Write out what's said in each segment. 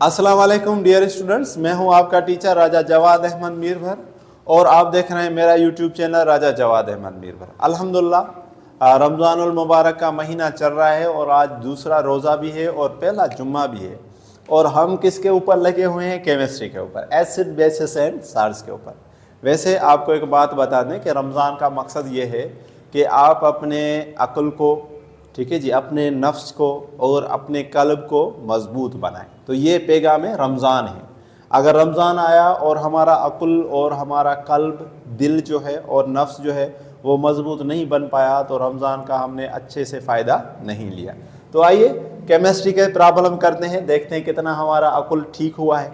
अस्सलाम वालेकुम dear students, मैं हूं आपका टीचर राजा जवाद अहमद मीरभर और आप देख रहे हैं मेरा यूट्यूब चैनल राजा जवाद अहमद मीरभर। अल्हम्दुलिल्लाह रमज़ानुल मुबारक का महीना चल रहा है और आज दूसरा रोज़ा भी है और पहला जुम्मा भी है और हम किसके ऊपर लगे हुए हैं? केमिस्ट्री के ऊपर, एसिड बेसिस एंड साल्ट्स के ऊपर। वैसे आपको एक बात बता दें कि रमज़ान का मकसद ये है कि आप अपने अक्ल को, ठीक है जी, अपने नफ्स को और अपने कल्ब को मजबूत बनाएं। तो ये पैगाम रमज़ान है। अगर रमज़ान आया और हमारा अक्ल और हमारा कल्ब, दिल जो है और नफ्स जो है वो मजबूत नहीं बन पाया तो रमज़ान का हमने अच्छे से फ़ायदा नहीं लिया। तो आइए केमिस्ट्री के प्रॉब्लम करते हैं, देखते हैं कितना हमारा अक्ल ठीक हुआ है।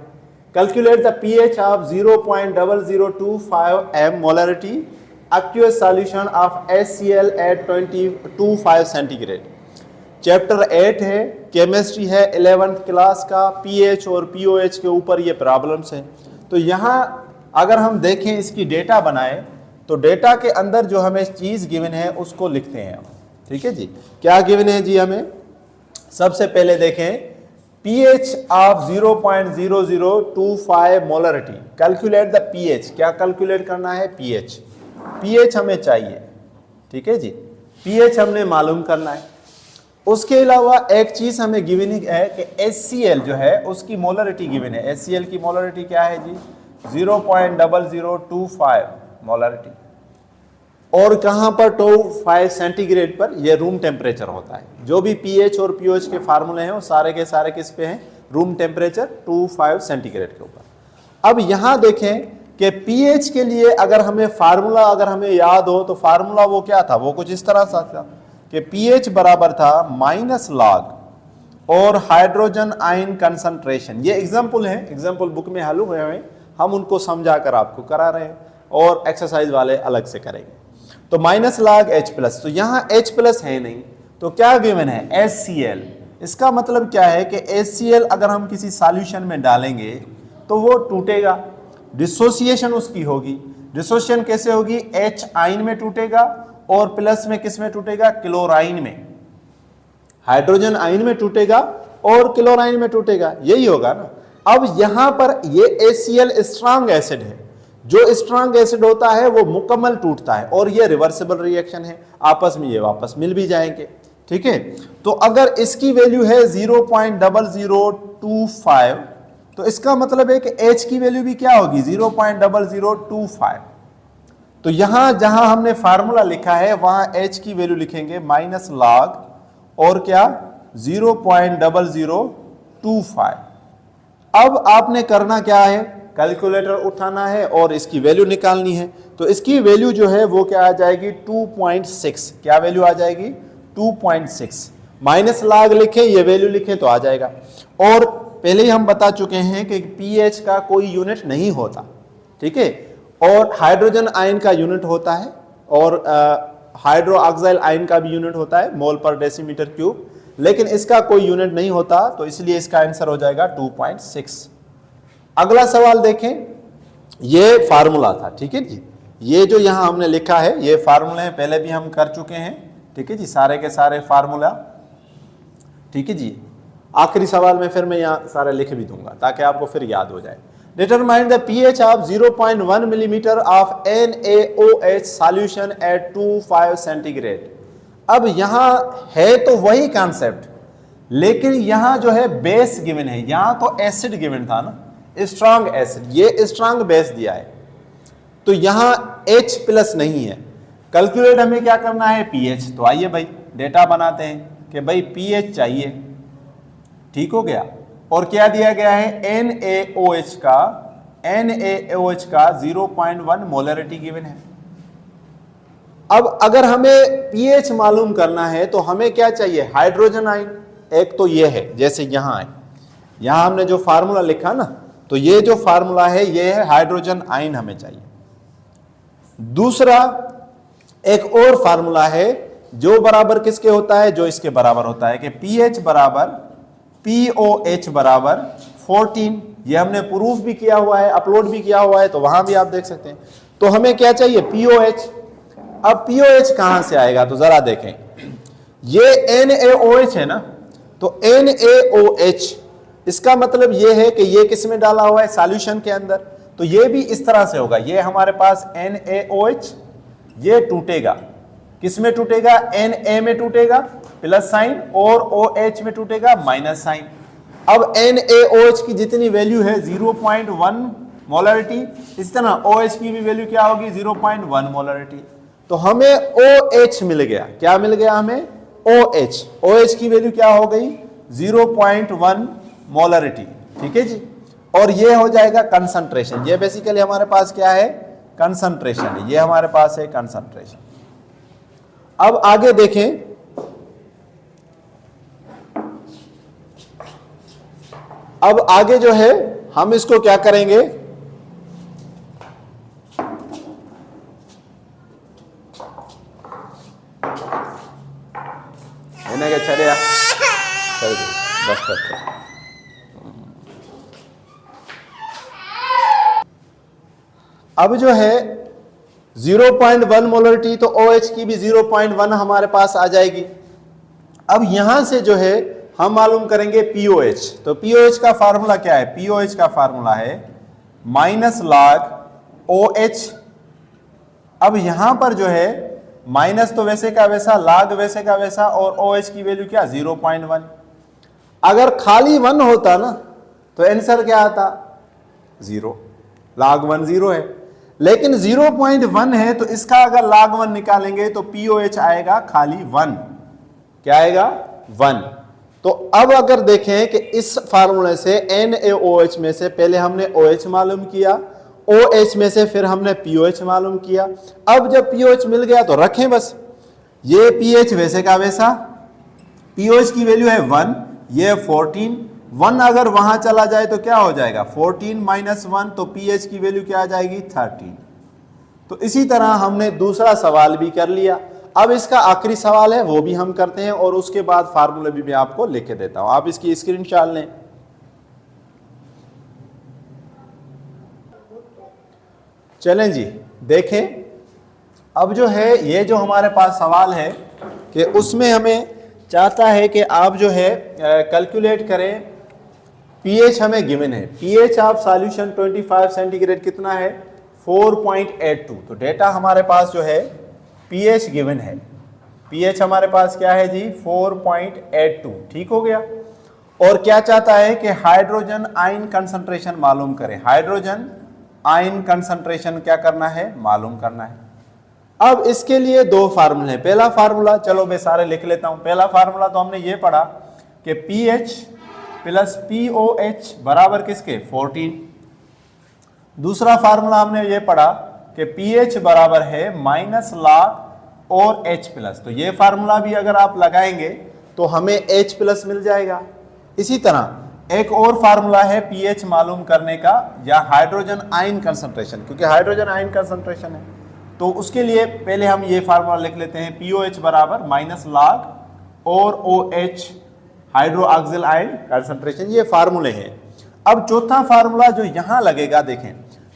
Calculate the pH of 0.0025 m molarity aqueous solution of HCl at 25 centigrade. Chapter 8 है, केमिस्ट्री है 11th क्लास का। pH और pOH के ऊपर ये प्रॉब्लम्स हैं। तो यहाँ अगर हम देखें, इसकी डेटा बनाएं तो डेटा के अंदर जो हमें चीज़ गिवन है उसको लिखते हैं हम। ठीक है जी, क्या गिवन है जी हमें? सबसे पहले देखें pH of 0.0025 molarity. Calculate the pH। क्या कैलकुलेट करना है? pH हमें चाहिए। ठीक है जी, pH हमने मालूम करना है। उसके अलावा एक चीज हमें गिवन है कि HCl जो है उसकी मोलरिटी गिवन है। HCl की मोलरिटी क्या है जी? 0.0025 मोलरिटी। और कहां पर? 25 सेंटीग्रेड पर। यह रूम टेम्परेचर होता है। जो भी pH और pOH के फार्मूले हैं वो सारे के सारे किस पे हैं? रूम टेम्परेचर 25 सेंटीग्रेड के ऊपर। अब यहां देखें कि pH के लिए अगर हमें फार्मूला याद हो तो फार्मूला वो क्या था? वो कुछ इस तरह सा था कि pH बराबर था -log और हाइड्रोजन आयन कंसंट्रेशन। ये एग्जाम्पल है, एग्जाम्पल बुक में हल हुए हैं, हम उनको समझा कर आपको करा रहे हैं और एक्सरसाइज वाले अलग से करेंगे। तो -log H+, तो यहाँ H+ है नहीं, तो क्या गिवन है? HCl। इसका मतलब क्या है कि HCl अगर हम किसी सॉल्यूशन में डालेंगे तो वो टूटेगा, डिसोसिएशन उसकी होगी। डिसोसिएशन कैसे होगी? H आयन में टूटेगा और प्लस में किस में टूटेगा? क्लोराइन में। हाइड्रोजन आयन में टूटेगा और क्लोराइन में टूटेगा, यही होगा ना। अब यहां पर ये HCl स्ट्रांग एसिड है। जो स्ट्रांग एसिड होता है वो मुकम्मल टूटता है और ये रिवर्सिबल रिएक्शन है, आपस में ये वापस मिल भी जाएंगे। ठीक है, तो अगर इसकी वैल्यू है 0.0025 तो इसका मतलब है कि H की वैल्यू भी क्या होगी? 0.0025। तो यहां जहां हमने फार्मूला लिखा है वहां H की वैल्यू लिखेंगे -log और क्या? 0.0025। अब आपने करना क्या है? कैलकुलेटर उठाना है और इसकी वैल्यू निकालनी है। तो इसकी वैल्यू जो है वो क्या आ जाएगी? 2.6। क्या वैल्यू आ जाएगी? 2.6। -log लिखें, ये वैल्यू लिखें तो आ जाएगा। और पहले ही हम बता चुके हैं कि pH का कोई यूनिट नहीं होता, ठीक है, और हाइड्रोजन आयन का यूनिट होता है और हाइड्रोक्साइल आयन का भी यूनिट होता है, मोल पर डेसीमीटर क्यूब, लेकिन इसका कोई यूनिट नहीं होता, तो इसलिए इसका आंसर हो जाएगा 2.6। अगला सवाल देखें, ये फार्मूला था, ठीक है जी, ये जो यहां हमने लिखा है ये फार्मूला है, पहले भी हम कर चुके हैं। ठीक है जी, सारे के सारे फार्मूला। ठीक है जी, आखिरी सवाल में फिर मैं यहाँ सारे लिख भी दूंगा ताकि आपको फिर याद हो जाए। Determine the pH of 0.1 millimetre of NaOH solution at 25 centigrade. अब यहाँ है तो वही कॉन्सेप्ट, लेकिन यहाँ जो है बेस गिवन है। यहाँ तो एसिड गिवन था ना, स्ट्रांग एसिड, ये स्ट्रांग बेस दिया है, तो यहाँ H+ नहीं है। कैलकुलेट हमें क्या करना है? pH। तो आइए भाई डेटा बनाते हैं कि भाई pH चाहिए, ठीक हो गया। और क्या दिया गया है? NaOH का 0.1 मोलरिटी गिवन है। अब अगर हमें pH मालूम करना है तो हमें क्या चाहिए? Hydrogen ion. एक तो ये है, जैसे यहां है, यहां हमने जो फार्मूला लिखा ना, तो ये जो फार्मूला है ये है हाइड्रोजन आयन हमें चाहिए। दूसरा एक और फार्मूला है जो बराबर किसके होता है? जो इसके बराबर होता है कि pH बराबर POH बराबर 14। ये हमने प्रूफ भी किया हुआ है, अपलोड भी किया हुआ है, तो वहां भी आप देख सकते हैं। तो हमें क्या चाहिए? POH। अब POH कहां से आएगा? तो जरा देखें, ये NaOH है ना, तो NaOH इसका मतलब ये है कि ये किस में डाला हुआ है, सॉल्यूशन के अंदर। तो ये भी इस तरह से होगा, ये हमारे पास NaOH, ये टूटेगा, किस में टूटेगा, Na में टूटेगा प्लस साइन, और OH में टूटेगा माइनस साइन। अब NaOH की जितनी वैल्यू है 0.1 मोलरिटी, इस तरह OH की भी वैल्यू क्या होगी, 0.1 मोलरिटी। तो हमें OH मिल गया, क्या मिल गया हमें, OH। OH की वैल्यू क्या हो गई, 0.1 मोलरिटी, ठीक है जी। और ये हो जाएगा कंसंट्रेशन, ये बेसिकली हमारे पास क्या है, कंसंट्रेशन है, ये हमारे पास है कंसंट्रेशन। अब आगे देखें, अब आगे जो है हम इसको क्या करेंगे, इन्हें क्या चले बस करते। अब जो है 0.1 मोलरिटी, तो OH की भी 0.1 हमारे पास आ जाएगी। अब यहां से जो है हम मालूम करेंगे POH। तो POH का फार्मूला क्या है, POH का फार्मूला है माइनस log OH। अब यहां पर जो है माइनस तो वैसे का वैसा, log वैसे का वैसा, और OH की वैल्यू क्या, 0.1। अगर खाली 1 होता ना तो आंसर क्या आता, 0, log 1 0 है, लेकिन 0.1 है, तो इसका अगर log 1 निकालेंगे तो POH आएगा खाली 1, क्या आएगा, 1। तो अब अगर देखें कि इस फार्मूले से NaOH में से पहले हमने OH मालूम किया, OH में से फिर हमने POH मालूम किया। अब जब POH मिल गया तो रखें बस, ये pH वैसे का वैसा, POH की वैल्यू है 1, ये 14, 1 अगर वहां चला जाए तो क्या हो जाएगा, 14 माइनस 1, तो pH की वैल्यू क्या आ जाएगी, 13। तो इसी तरह हमने दूसरा सवाल भी कर लिया। अब इसका आखिरी सवाल है, वो भी हम करते हैं, और उसके बाद फार्मूले भी मैं आपको लिख के देता हूं, आप इसकी स्क्रीनशॉट लें। चलें जी, देखें। अब जो है ये जो हमारे पास सवाल है कि उसमें हमें चाहता है कि आप जो है कैलकुलेट करें, pH हमें गिवन है, pH ऑफ सॉल्यूशन 25 सेंटीग्रेड कितना है, 4.82। तो डेटा हमारे पास जो है pH गिवन है, pH हमारे पास क्या है जी, 4.82, ठीक हो गया। और क्या चाहता है कि हाइड्रोजन आयन कंसंट्रेशन मालूम करें, हाइड्रोजन आयन कंसंट्रेशन क्या करना है, मालूम करना है। अब इसके लिए दो फार्मूले हैं। पहला फार्मूला, चलो मैं सारे लिख लेता हूं। पहला फार्मूला तो हमने ये पढ़ा कि pH प्लस POH बराबर किसके, 14। दूसरा फार्मूला हमने ये पढ़ा कि pH बराबर है माइनस log और H प्लस। तो ये फार्मूला भी अगर आप लगाएंगे तो हमें H प्लस मिल जाएगा। इसी तरह एक और फार्मूला है pH मालूम करने का, या हाइड्रोजन आयन कंसंट्रेशन, क्योंकि हाइड्रोजन आयन कंसंट्रेशन है, तो उसके लिए पहले हम ये फार्मूला लिख लेते हैं, POH बराबर माइनस log और OH हाइड्रो ऑक्सिल आयन कंसंट्रेशन। ये फार्मूले हैं। अब चौथा फार्मूला जो यहां लगेगा, देखें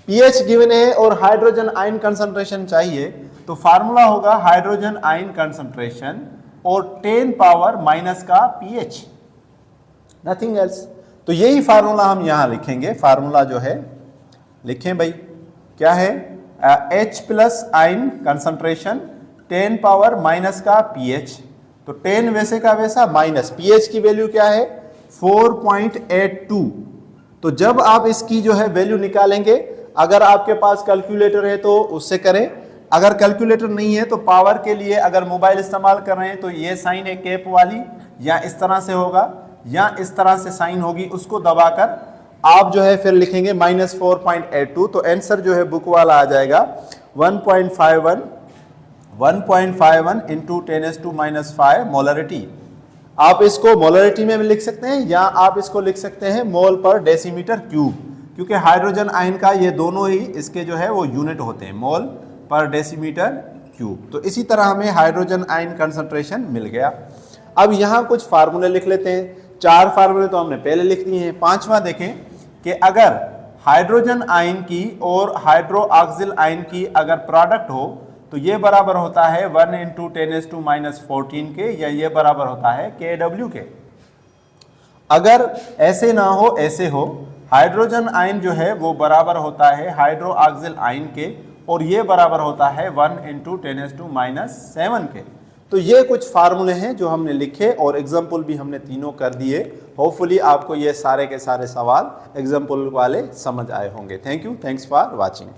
pH गिवन है और हाइड्रोजन आयन कंसंट्रेशन चाहिए, तो फार्मूला होगा हाइड्रोजन आयन कंसंट्रेशन और 10 पावर माइनस का pH, नथिंग एल्स। तो यही फार्मूला हम यहां लिखेंगे। फार्मूला जो है लिखें भाई, क्या है, H plus ion concentration 10 power minus का pH। तो 10 वैसे का वैसा माइनस pH की वैल्यू क्या है, 4.82। तो जब आप इसकी जो है वैल्यू निकालेंगे, अगर आपके पास कैलकुलेटर है तो उससे करें, अगर कैलकुलेटर नहीं है तो पावर के लिए अगर मोबाइल इस्तेमाल कर रहे हैं तो ये साइन है कैप वाली, या इस तरह से होगा, या इस तरह से साइन होगी, उसको दबाकर आप जो है फिर लिखेंगे माइनस 4.82। तो आंसर जो है बुक वाला आ जाएगा 1.51 इंटू 10⁻⁻5 मोलरिटी। आप इसको मोलरिटी में भी लिख सकते हैं, या आप इसको लिख सकते हैं मोल पर डेसीमीटर क्यूब, क्योंकि हाइड्रोजन आयन का ये दोनों ही इसके जो है वो यूनिट होते हैं, मोल पर डेसीमीटर क्यूब। तो इसी तरह हमें हाइड्रोजन आयन कंसंट्रेशन मिल गया। अब यहाँ कुछ फार्मूले लिख लेते हैं। 4 फार्मूले तो हमने पहले लिख दिए हैं। 5वां देखें कि अगर हाइड्रोजन आयन की और हाइड्रो ऑक्सिल आयन की अगर प्रोडक्ट हो तो ये बराबर होता है 1 इंटू 10⁻⁻14 के, या ये बराबर होता है Kw के। अगर ऐसे ना हो ऐसे हो, हाइड्रोजन आयन जो है वो बराबर होता है हाइड्रोक्सिल आयन के, और ये बराबर होता है 1 × 10⁻⁷ के। तो ये कुछ फार्मूले हैं जो हमने लिखे और एग्जाम्पल भी हमने तीनों कर दिए। होपफुली आपको ये सारे के सारे सवाल एग्जाम्पल वाले समझ आए होंगे। Thank you, thanks for watching.